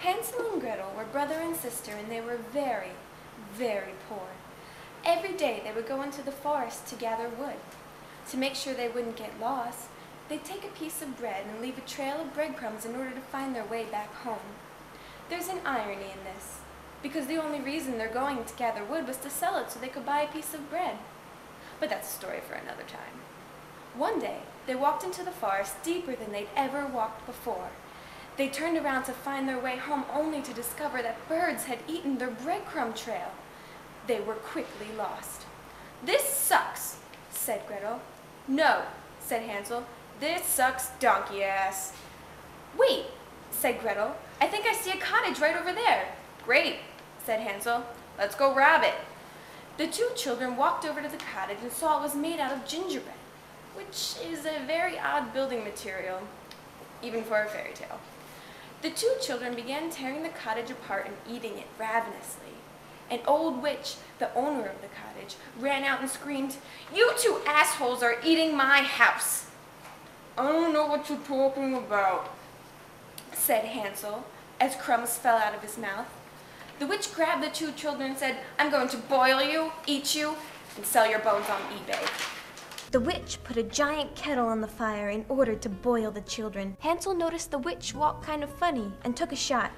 Hansel and Gretel were brother and sister, and they were very, very poor. Every day they would go into the forest to gather wood. To make sure they wouldn't get lost, they'd take a piece of bread and leave a trail of breadcrumbs in order to find their way back home. There's an irony in this, because the only reason they're going to gather wood was to sell it so they could buy a piece of bread. But that's a story for another time. One day, they walked into the forest deeper than they'd ever walked before. They turned around to find their way home only to discover that birds had eaten their breadcrumb trail. They were quickly lost. "This sucks," said Gretel. "No," said Hansel. "This sucks donkey ass." "Wait," said Gretel. "I think I see a cottage right over there." "Great," said Hansel. "Let's go rob it." The two children walked over to the cottage and saw it was made out of gingerbread, which is a very odd building material, even for a fairy tale. The two children began tearing the cottage apart and eating it ravenously. An old witch, the owner of the cottage, ran out and screamed, "You two assholes are eating my house!" "I don't know what you're talking about," said Hansel, as crumbs fell out of his mouth. The witch grabbed the two children and said, "I'm going to boil you, eat you, and sell your bones on eBay." The witch put a giant kettle on the fire in order to boil the children. Hansel noticed the witch walk kind of funny and took a shot.